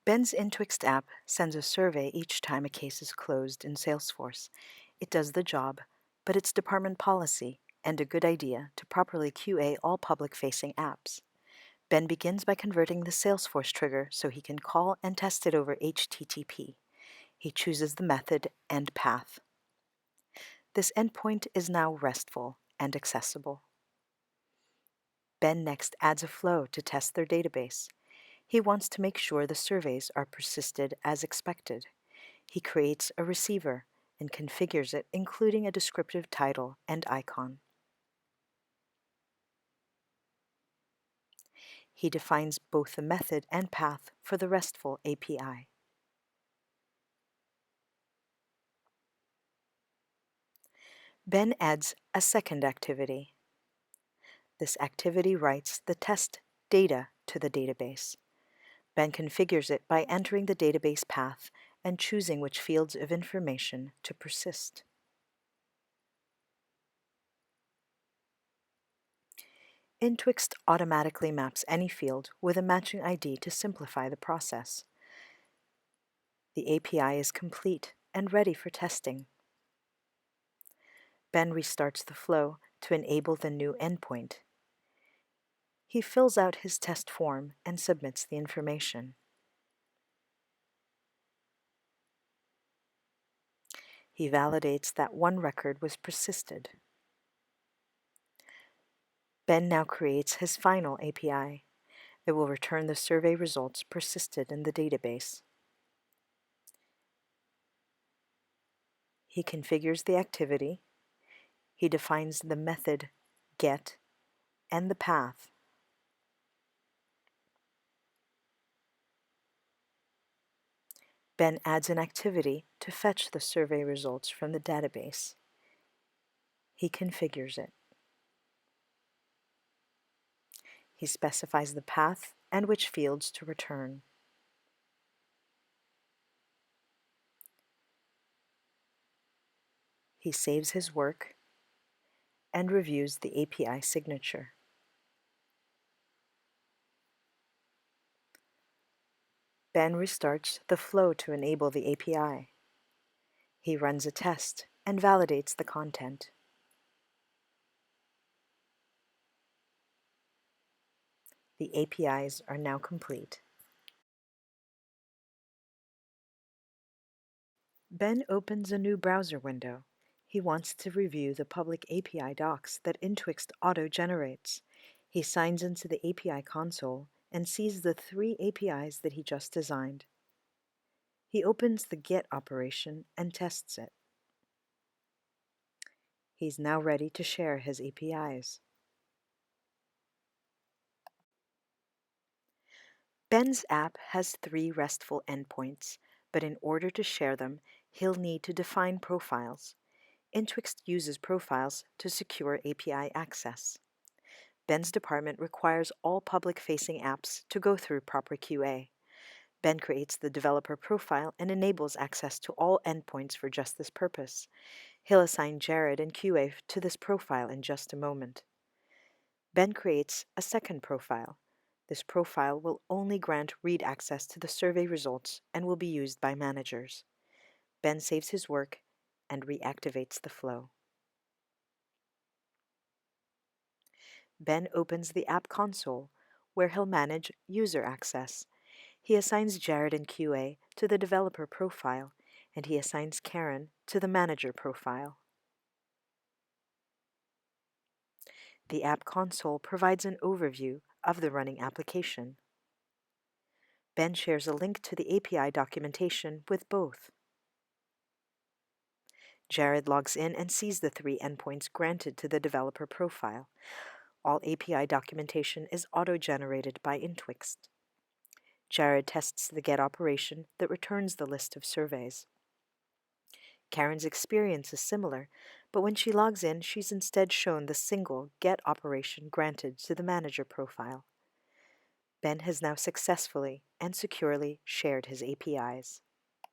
Ben's Intwixt app sends a survey each time a case is closed in Salesforce. It does the job, but it's department policy and a good idea to properly QA all public-facing apps. Ben begins by converting the Salesforce trigger so he can call and test it over HTTP. He chooses the method and path. This endpoint is now RESTful and accessible. Ben next adds a flow to test their database. He wants to make sure the surveys are persisted as expected. He creates a receiver and configures it, including a descriptive title and icon. He defines both the method and path for the RESTful API. Ben adds a second activity. This activity writes the test data to the database. Ben configures it by entering the database path and choosing which fields of information to persist. Intwixt automatically maps any field with a matching ID to simplify the process. The API is complete and ready for testing. Ben restarts the flow to enable the new endpoint. He fills out his test form and submits the information. He validates that one record was persisted. Ben now creates his final API. It will return the survey results persisted in the database. He configures the activity. He defines the method get and the path. Ben adds an activity to fetch the survey results from the database. He configures it. He specifies the path and which fields to return. He saves his work and reviews the API signature. Ben restarts the flow to enable the API. He runs a test and validates the content. The APIs are now complete. Ben opens a new browser window. He wants to review the public API docs that Intwixt auto-generates. He signs into the API console and sees the 3 APIs that he just designed. He opens the GET operation and tests it. He's now ready to share his APIs. Ben's app has 3 RESTful endpoints, but in order to share them, he'll need to define profiles. Intwixt uses profiles to secure API access. Ben's department requires all public-facing apps to go through proper QA. Ben creates the developer profile and enables access to all endpoints for just this purpose. He'll assign Jared and QA to this profile in just a moment. Ben creates a second profile. This profile will only grant read access to the survey results and will be used by managers. Ben saves his work and reactivates the flow. Ben opens the app console, where he'll manage user access. He assigns Jared and QA to the developer profile, and he assigns Karen to the manager profile. The app console provides an overview of the running application. Ben shares a link to the API documentation with both. Jared logs in and sees the 3 endpoints granted to the developer profile. All API documentation is auto-generated by Intwixt. Jared tests the GET operation that returns the list of surveys. Karen's experience is similar, but when she logs in, she's instead shown the single GET operation granted to the manager profile. Ben has now successfully and securely shared his APIs.